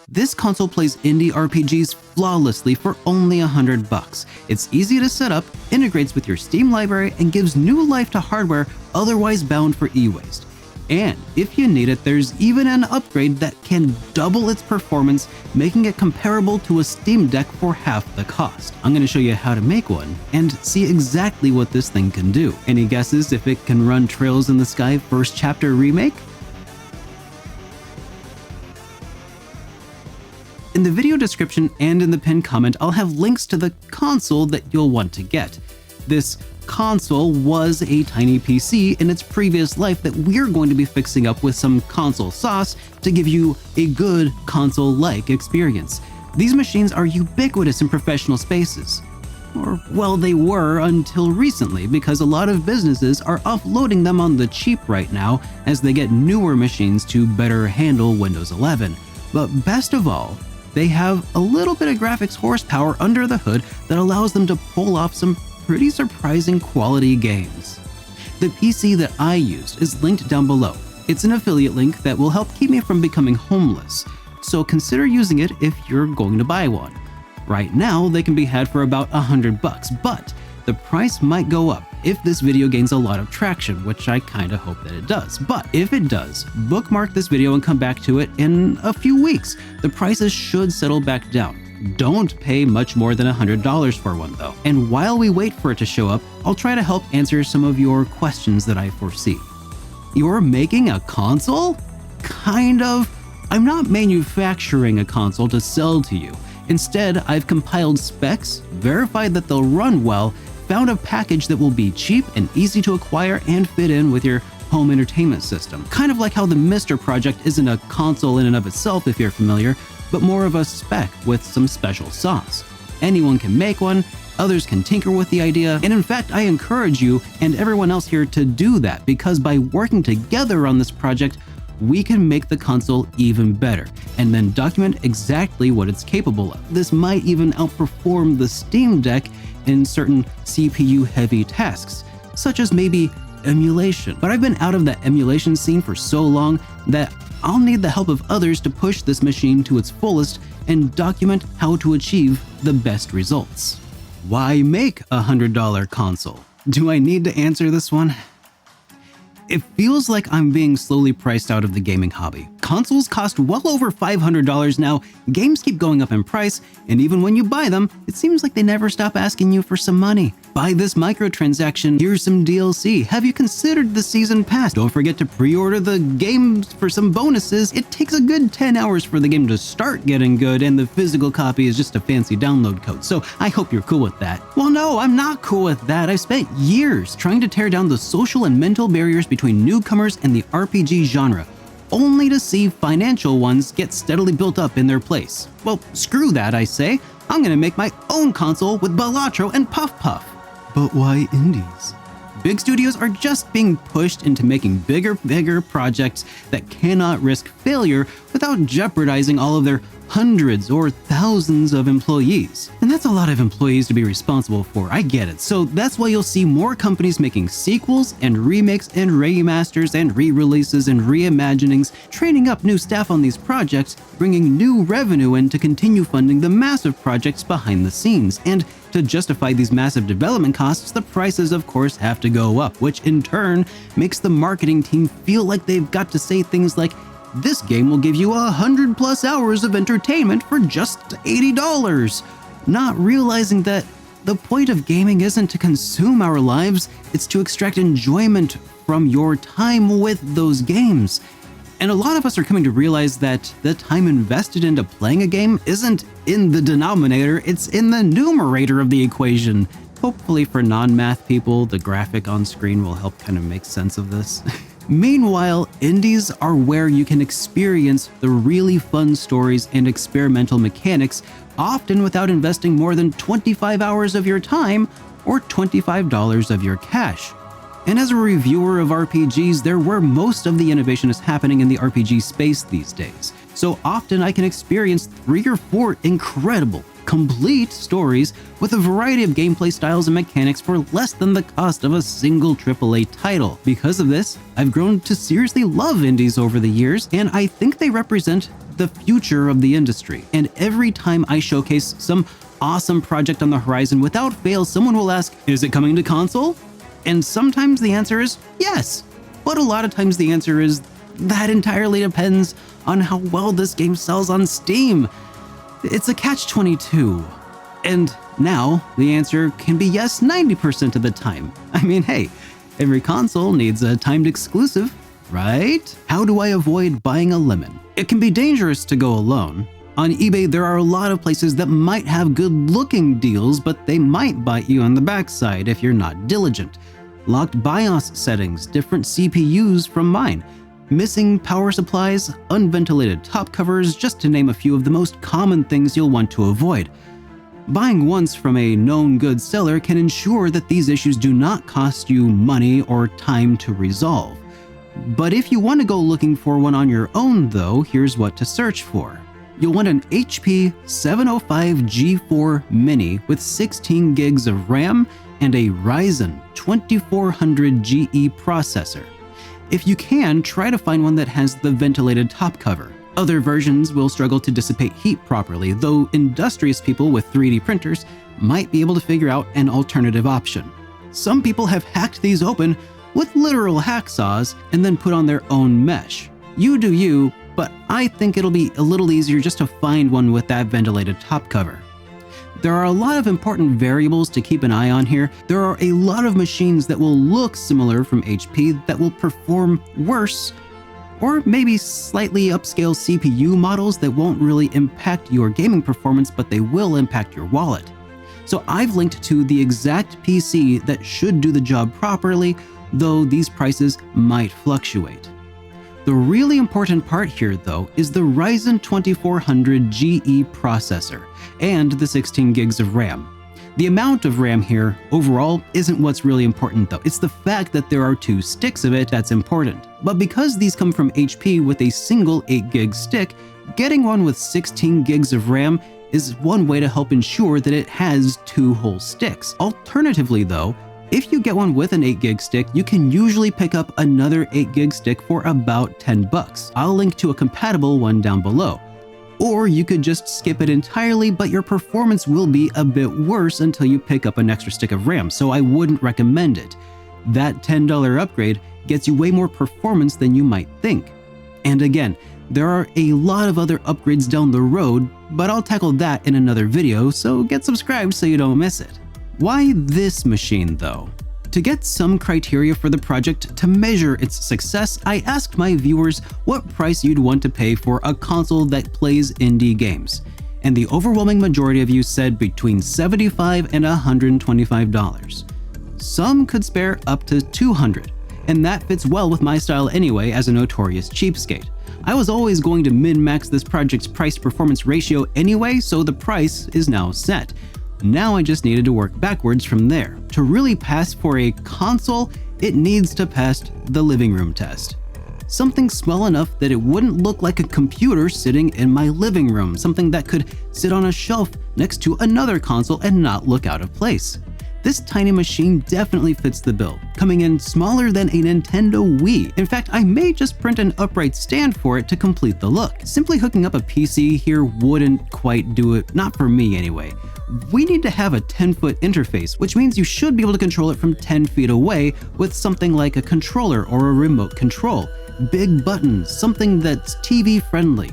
This console plays indie RPGs flawlessly for only $100. It's easy to set up, integrates with your Steam library, and gives new life to hardware otherwise bound for e-waste. And if you need it, there's even an upgrade that can double its performance, making it comparable to a Steam Deck for half the cost. I'm going to show you how to make one and see exactly what this thing can do. Any guesses if it can run Trails in the Sky First Chapter Remake? In the video description and in the pinned comment, I'll have links to the console that you'll want to get. This console was a tiny PC in its previous life that we're going to be fixing up with some console sauce to give you a good console-like experience. These machines are ubiquitous in professional spaces. Or, well, they were until recently, because a lot of businesses are offloading them on the cheap right now as they get newer machines to better handle Windows 11. But best of all, they have a little bit of graphics horsepower under the hood that allows them to pull off some pretty surprising quality games. The PC that I used is linked down below. It's an affiliate link that will help keep me from becoming homeless, so consider using it if you're going to buy one. Right now, they can be had for about $100, but the price might go up if this video gains a lot of traction, which I kinda hope that it does. But if it does, bookmark this video and come back to it in a few weeks. The prices should settle back down. Don't pay much more than $100 for one though. And while we wait for it to show up, I'll try to help answer some of your questions that I foresee. You're making a console? Kind of. I'm not manufacturing a console to sell to you. Instead, I've compiled specs, verified that they'll run well, found a package that will be cheap and easy to acquire and fit in with your home entertainment system. Kind of like how the Mr. Project isn't a console in and of itself if you're familiar, but more of a spec with some special sauce. Anyone can make one, others can tinker with the idea, and in fact I encourage you and everyone else here to do that, because by working together on this project, we can make the console even better, and then document exactly what it's capable of. This might even outperform the Steam Deck in certain CPU-heavy tasks, such as maybe emulation. But I've been out of that emulation scene for so long that I'll need the help of others to push this machine to its fullest and document how to achieve the best results. Why make a $100 console? Do I need to answer this one? It feels like I'm being slowly priced out of the gaming hobby. Consoles cost well over $500 now, games keep going up in price, and even when you buy them, it seems like they never stop asking you for some money. Buy this microtransaction, here's some DLC, have you considered the season pass? Don't forget to pre-order the games for some bonuses. It takes a good 10 hours for the game to start getting good, and the physical copy is just a fancy download code, so I hope you're cool with that. Well, no, I'm not cool with that. I've spent years trying to tear down the social and mental barriers between newcomers and the RPG genre, only to see financial ones get steadily built up in their place. Well, screw that, I say. I'm gonna make my own console with Balatro and Puff Puff. But why indies? Big studios are just being pushed into making bigger projects that cannot risk failure without jeopardizing all of their hundreds or thousands of employees. And that's a lot of employees to be responsible for, I get it. So that's why you'll see more companies making sequels and remakes and remasters and re-releases and reimaginings, training up new staff on these projects, bringing new revenue in to continue funding the massive projects behind the scenes. And to justify these massive development costs, the prices of course have to go up, which in turn makes the marketing team feel like they've got to say things like, this game will give you 100+ hours of entertainment for just $80, not realizing that the point of gaming isn't to consume our lives, it's to extract enjoyment from your time with those games. And a lot of us are coming to realize that the time invested into playing a game isn't in the denominator, it's in the numerator of the equation. Hopefully for non-math people, the graphic on screen will help kind of make sense of this. Meanwhile, indies are where you can experience the really fun stories and experimental mechanics, often without investing more than 25 hours of your time or $25 of your cash. And as a reviewer of RPGs, they're where most of the innovation is happening in the RPG space these days. So often I can experience 3 or 4 incredible, complete stories with a variety of gameplay styles and mechanics for less than the cost of a single AAA title. Because of this, I've grown to seriously love indies over the years, and I think they represent the future of the industry. And every time I showcase some awesome project on the horizon, without fail, someone will ask, is it coming to console? And sometimes the answer is yes, but a lot of times the answer is that entirely depends on how well this game sells on Steam. It's a catch-22. And now the answer can be yes 90% of the time. I mean, hey, every console needs a timed exclusive, right? How do I avoid buying a lemon? It can be dangerous to go alone. On eBay, there are a lot of places that might have good-looking deals, but they might bite you on the backside if you're not diligent. Locked BIOS settings, different CPUs from mine, missing power supplies, unventilated top covers, just to name a few of the most common things you'll want to avoid. Buying once from a known good seller can ensure that these issues do not cost you money or time to resolve. But if you want to go looking for one on your own though, here's what to search for. You'll want an HP 705 G4 Mini with 16 gigs of RAM and a Ryzen 2400 GE processor. If you can, try to find one that has the ventilated top cover. Other versions will struggle to dissipate heat properly, though industrious people with 3D printers might be able to figure out an alternative option. Some people have hacked these open with literal hacksaws and then put on their own mesh. You do you, but I think it'll be a little easier just to find one with that ventilated top cover. There are a lot of important variables to keep an eye on here. There are a lot of machines that will look similar from HP that will perform worse, or maybe slightly upscale CPU models that won't really impact your gaming performance, but they will impact your wallet. So I've linked to the exact PC that should do the job properly, though these prices might fluctuate. The really important part here, though, is the Ryzen 2400 GE processor and the 16 gigs of RAM. The amount of RAM here overall isn't what's really important though, it's the fact that there are 2 sticks of it that's important. But because these come from HP with a single 8 gig stick, getting one with 16 gigs of RAM is one way to help ensure that it has 2 whole sticks. Alternatively though, if you get one with an 8 gig stick, you can usually pick up another 8 gig stick for about $10. I'll link to a compatible one down below. Or you could just skip it entirely, but your performance will be a bit worse until you pick up an extra stick of RAM, so I wouldn't recommend it. That $10 upgrade gets you way more performance than you might think. And again, there are a lot of other upgrades down the road, but I'll tackle that in another video, so get subscribed so you don't miss it. Why this machine though? To get some criteria for the project to measure its success, I asked my viewers what price you'd want to pay for a console that plays indie games. And the overwhelming majority of you said between $75 and $125. Some could spare up to $200, and that fits well with my style anyway as a notorious cheapskate. I was always going to min-max this project's price-performance ratio anyway, so the price is now set. Now I just needed to work backwards from there. To really pass for a console, it needs to pass the living room test. Something small enough that it wouldn't look like a computer sitting in my living room, something that could sit on a shelf next to another console and not look out of place. This tiny machine definitely fits the bill, coming in smaller than a Nintendo Wii. In fact, I may just print an upright stand for it to complete the look. Simply hooking up a PC here wouldn't quite do it, not for me anyway. We need to have a 10-foot interface, which means you should be able to control it from 10 feet away with something like a controller or a remote control. Big buttons, something that's TV friendly.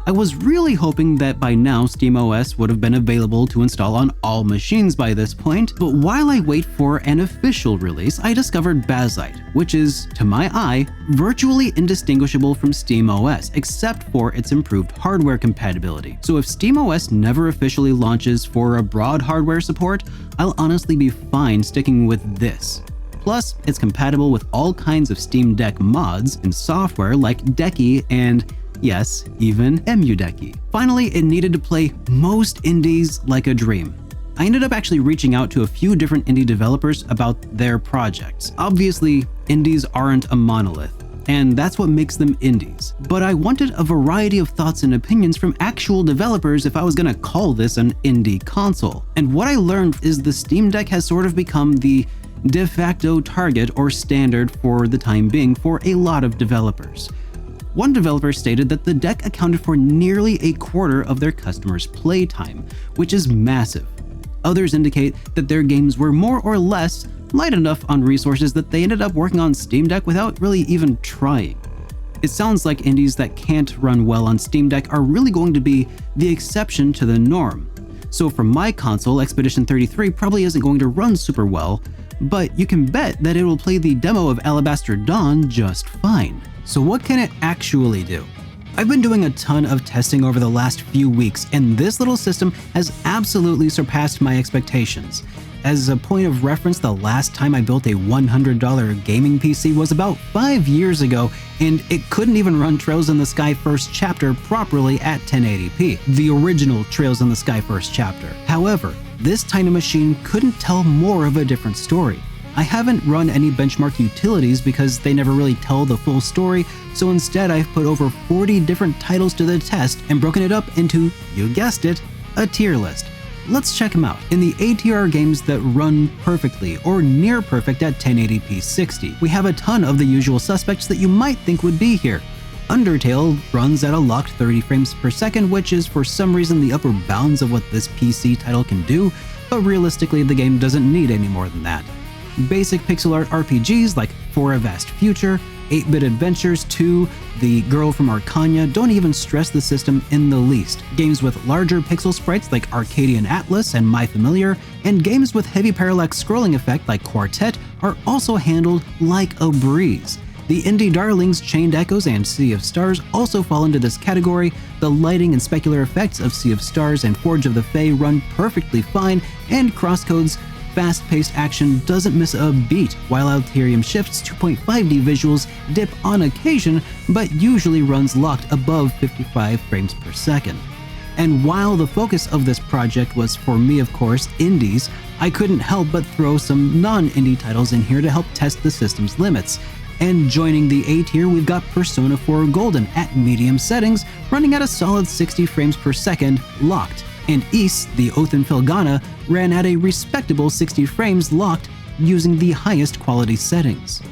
I was really hoping that by now SteamOS would have been available to install on all machines by this point, but while I wait for an official release, I discovered Balatro, which is, to my eye, virtually indistinguishable from SteamOS, except for its improved hardware compatibility. So if SteamOS never officially launches for a broad hardware support, I'll honestly be fine sticking with this. Plus, it's compatible with all kinds of Steam Deck mods and software like Decky and, yes, even EmuDecky. Finally, it needed to play most indies like a dream. I ended up actually reaching out to a few different indie developers about their projects. Obviously, indies aren't a monolith. and that's what makes them indies. But I wanted a variety of thoughts and opinions from actual developers if I was gonna call this an indie console. And what I learned is the Steam Deck has sort of become the de facto target or standard for the time being for a lot of developers. One developer stated that the deck accounted for nearly a quarter of their customers' playtime, which is massive. Others indicate that their games were more or less light enough on resources that they ended up working on Steam Deck without really even trying. It sounds like indies that can't run well on Steam Deck are really going to be the exception to the norm. So for my console, Expedition 33 probably isn't going to run super well, but you can bet that it will play the demo of Alabaster Dawn just fine. So what can it actually do? I've been doing a ton of testing over the last few weeks, and this little system has absolutely surpassed my expectations. As a point of reference, the last time I built a $100 gaming PC was about 5 years ago, and it couldn't even run Trails in the Sky First Chapter properly at 1080p, the original Trails in the Sky First Chapter. However, this tiny machine couldn't tell more of a different story. I haven't run any benchmark utilities because they never really tell the full story, so instead I've put over 40 different titles to the test and broken it up into, you guessed it, a tier list. Let's check them out. In the A tier are games that run perfectly or near perfect at 1080p 60. We have a ton of the usual suspects that you might think would be here. Undertale runs at a locked 30 frames per second, which is for some reason the upper bounds of what this PC title can do, but realistically the game doesn't need any more than that. Basic pixel art RPGs like For a Vast Future, 8-Bit Adventures 2, The Girl from Arcania don't even stress the system in the least. Games with larger pixel sprites like Arcadian Atlas and My Familiar, and games with heavy parallax scrolling effect like Quartet are also handled like a breeze. The indie darlings Chained Echoes and Sea of Stars also fall into this category. The lighting and specular effects of Sea of Stars and Forge of the Fae run perfectly fine, and Crosscode's fast-paced action doesn't miss a beat, while Alterium Shift's 2.5D visuals dip on occasion, but usually runs locked above 55 frames per second. And while the focus of this project was, for me of course, indies, I couldn't help but throw some non-indie titles in here to help test the system's limits. And joining the A tier, we've got Persona 4 Golden at medium settings, running at a solid 60 frames per second, locked. And Ys, the Oath and Filgana, ran at a respectable 60 frames locked using the highest quality settings.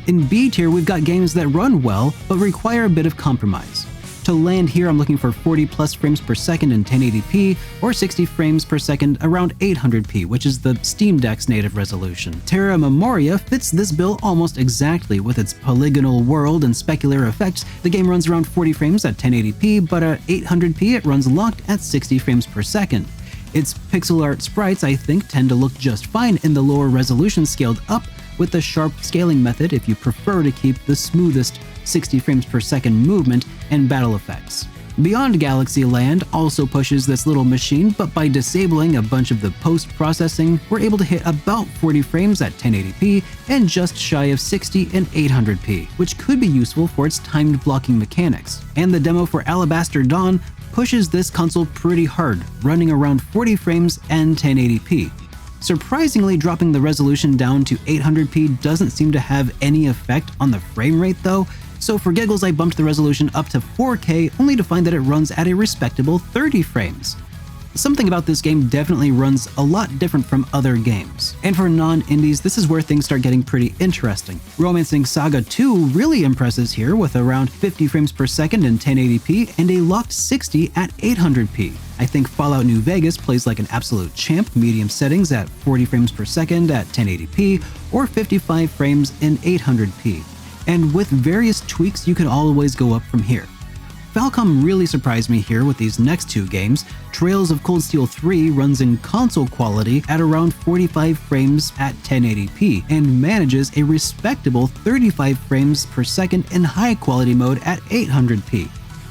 In B tier, we've got games that run well, but require a bit of compromise. To land here, I'm looking for 40 plus frames per second in 1080p, or 60 frames per second around 800p, which is the Steam Deck's native resolution. Terra Memoria fits this bill almost exactly. With its polygonal world and specular effects, the game runs around 40 frames at 1080p, but at 800p it runs locked at 60 frames per second. Its pixel art sprites, I think, tend to look just fine in the lower resolution scaled up, with the sharp scaling method if you prefer to keep the smoothest 60 frames per second movement and battle effects. Beyond Galaxy Land also pushes this little machine, but by disabling a bunch of the post-processing, we're able to hit about 40 frames at 1080p and just shy of 60 in 800p, which could be useful for its timed blocking mechanics. And the demo for Alabaster Dawn pushes this console pretty hard, running around 40 frames and 1080p. Surprisingly, dropping the resolution down to 800p doesn't seem to have any effect on the frame rate though, so for giggles I bumped the resolution up to 4K only to find that it runs at a respectable 30 frames. Something about this game definitely runs a lot different from other games. And for non-indies, this is where things start getting pretty interesting. Romancing Saga 2 really impresses here with around 50 frames per second in 1080p and a locked 60 at 800p. I think Fallout New Vegas plays like an absolute champ, medium settings at 40 frames per second at 1080p or 55 frames in 800p. And with various tweaks, you can always go up from here. Falcom really surprised me here with these next two games. Trails of Cold Steel 3 runs in console quality at around 45 frames at 1080p and manages a respectable 35 frames per second in high quality mode at 800p,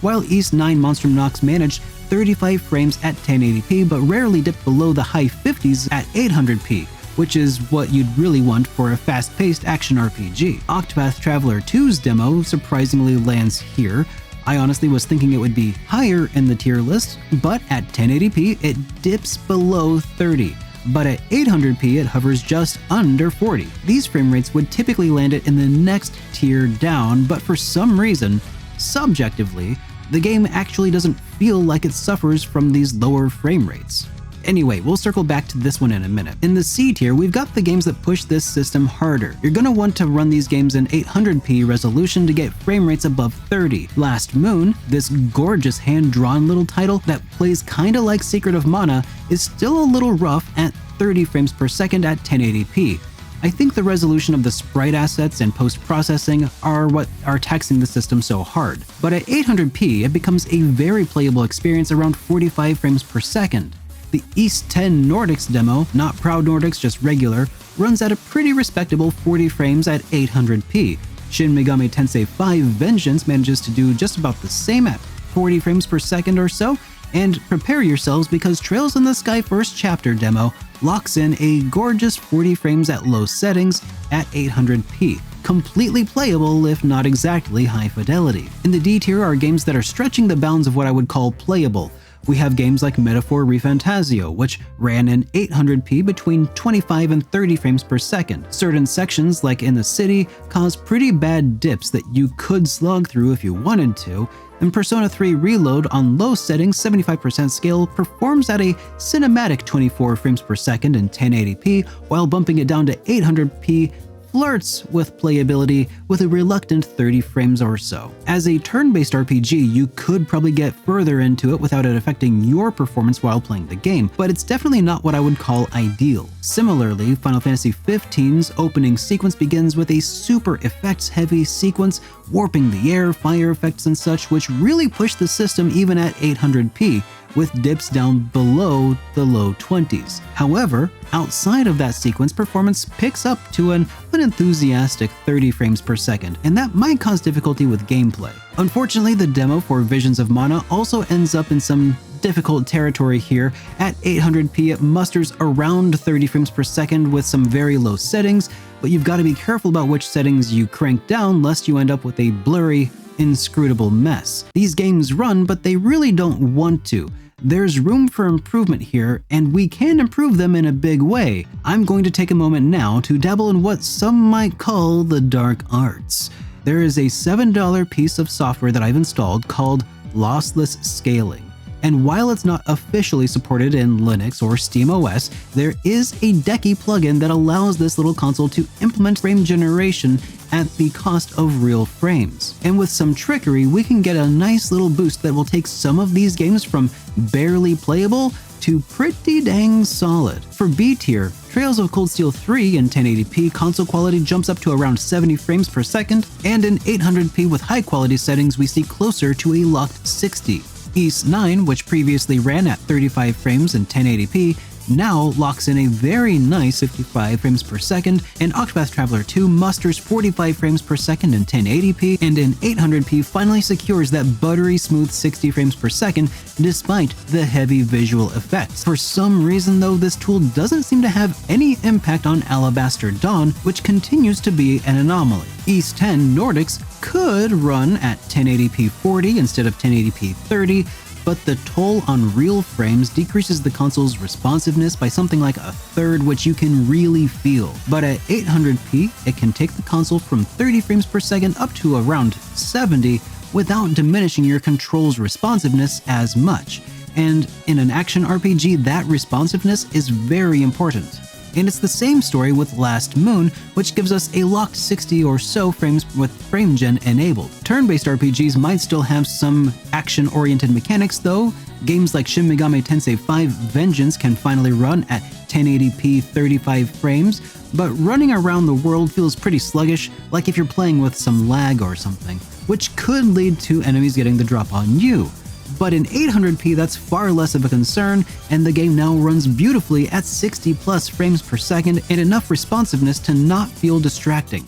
while East 9 Monstrum Nox managed 35 frames at 1080p but rarely dipped below the high 50s at 800p, which is what you'd really want for a fast-paced action RPG. Octopath Traveler 2's demo surprisingly lands here. I honestly was thinking it would be higher in the tier list, but at 1080p it dips below 30, but at 800p it hovers just under 40. These frame rates would typically land it in the next tier down, but for some reason, subjectively, the game actually doesn't feel like it suffers from these lower frame rates. Anyway, we'll circle back to this one in a minute. In the C tier, we've got the games that push this system harder. You're gonna want to run these games in 800p resolution to get frame rates above 30. Last Moon, this gorgeous hand-drawn little title that plays kinda like Secret of Mana, is still a little rough at 30 frames per second at 1080p. I think the resolution of the sprite assets and post-processing are what are taxing the system so hard. But at 800p, it becomes a very playable experience around 45 frames per second. The East 10 Nordics demo, not Proud Nordics, just regular, runs at a pretty respectable 40 frames at 800p. Shin Megami Tensei 5 Vengeance manages to do just about the same at 40 frames per second or so, and prepare yourselves because Trails in the Sky First Chapter demo locks in a gorgeous 40 frames at low settings at 800p. Completely playable if not exactly high fidelity. In the D tier are games that are stretching the bounds of what I would call playable. We have games like Metaphor ReFantasio, which ran in 800p between 25 and 30 frames per second. Certain sections, like in the city, cause pretty bad dips that you could slog through if you wanted to, and Persona 3 Reload on low settings 75% scale performs at a cinematic 24 frames per second in 1080p, while bumping it down to 800p flirts with playability with a reluctant 30 frames or so. As a turn-based RPG, you could probably get further into it without it affecting your performance while playing the game, but it's definitely not what I would call ideal. Similarly, Final Fantasy XV's opening sequence begins with a super effects-heavy sequence, warping the air, fire effects and such, which really push the system even at 800p, with dips down below the low 20s. However, outside of that sequence, performance picks up to an unenthusiastic 30 frames per second, and that might cause difficulty with gameplay. Unfortunately, the demo for Visions of Mana also ends up in some difficult territory here. At 800p, it musters around 30 frames per second with some very low settings, but you've got to be careful about which settings you crank down lest you end up with a blurry, inscrutable mess. These games run, but they really don't want to. There's room for improvement here, and we can improve them in a big way. I'm going to take a moment now to dabble in what some might call the dark arts. There is a $7 piece of software that I've installed called Lossless Scaling. And while it's not officially supported in Linux or SteamOS, there is a Decky plugin that allows this little console to implement frame generation at the cost of real frames. And with some trickery, we can get a nice little boost that will take some of these games from barely playable to pretty dang solid. For B tier, Trails of Cold Steel 3 in 1080p console quality jumps up to around 70 frames per second, and in 800p with high quality settings we see closer to a locked 60. East 9, which previously ran at 35 frames in 1080p, now locks in a very nice 55 frames per second, and Octopath Traveler 2 musters 45 frames per second in 1080p, and in 800p finally secures that buttery smooth 60 frames per second despite the heavy visual effects. For some reason though, this tool doesn't seem to have any impact on Alabaster Dawn, which continues to be an anomaly. East 10 Nordics could run at 1080p 40 instead of 1080p 30, but the toll on real frames decreases the console's responsiveness by something like a third, which you can really feel. But at 800p, it can take the console from 30 frames per second up to around 70 without diminishing your control's responsiveness as much. And in an action RPG, that responsiveness is very important. And it's the same story with Last Moon, which gives us a locked 60 or so frames with Frame Gen enabled. Turn-based RPGs might still have some action-oriented mechanics though. Games like Shin Megami Tensei 5 Vengeance can finally run at 1080p 35 frames, but running around the world feels pretty sluggish, like if you're playing with some lag or something, which could lead to enemies getting the drop on you. But in 800p, that's far less of a concern, and the game now runs beautifully at 60 plus frames per second and enough responsiveness to not feel distracting.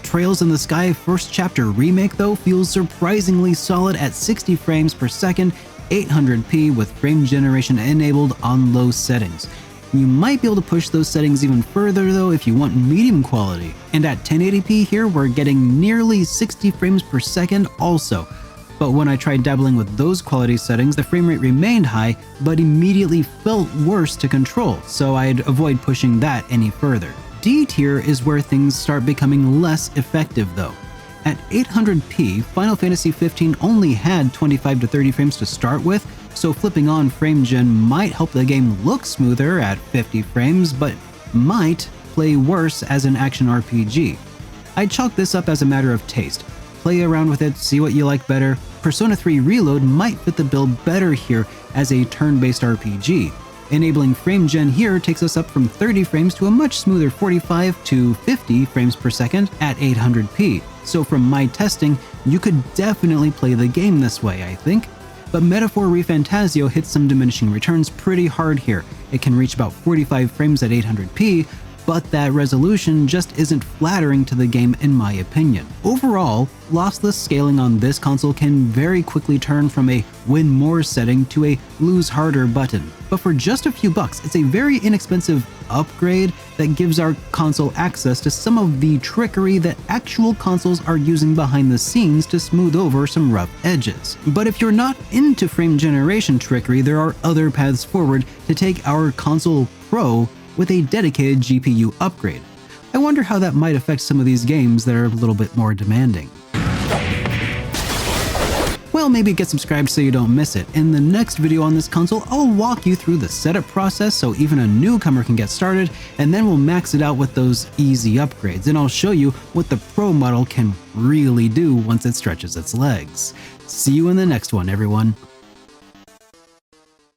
Trails in the Sky First Chapter Remake though feels surprisingly solid at 60 frames per second, 800p with frame generation enabled on low settings. You might be able to push those settings even further though if you want medium quality. And at 1080p here, we're getting nearly 60 frames per second also. But when I tried dabbling with those quality settings, the frame rate remained high, but immediately felt worse to control, so I'd avoid pushing that any further. D tier is where things start becoming less effective though. At 800p, Final Fantasy XV only had 25 to 30 frames to start with, so flipping on Frame Gen might help the game look smoother at 50 frames, but might play worse as an action RPG. I'd chalk this up as a matter of taste. Play around with it, see what you like better. Persona 3 Reload might fit the bill better here as a turn-based RPG. Enabling Frame Gen here takes us up from 30 frames to a much smoother 45 to 50 frames per second at 800p. So from my testing, you could definitely play the game this way, I think. But Metaphor ReFantasio hits some diminishing returns pretty hard here. It can reach about 45 frames at 800p, but that resolution just isn't flattering to the game in my opinion. Overall, lossless scaling on this console can very quickly turn from a win more setting to a lose harder button. But for just a few bucks, it's a very inexpensive upgrade that gives our console access to some of the trickery that actual consoles are using behind the scenes to smooth over some rough edges. But if you're not into frame generation trickery, there are other paths forward to take our console pro with a dedicated GPU upgrade. I wonder how that might affect some of these games that are a little bit more demanding. Well, maybe get subscribed so you don't miss it. In the next video on this console, I'll walk you through the setup process so even a newcomer can get started, and then we'll max it out with those easy upgrades, and I'll show you what the Pro model can really do once it stretches its legs. See you in the next one, everyone.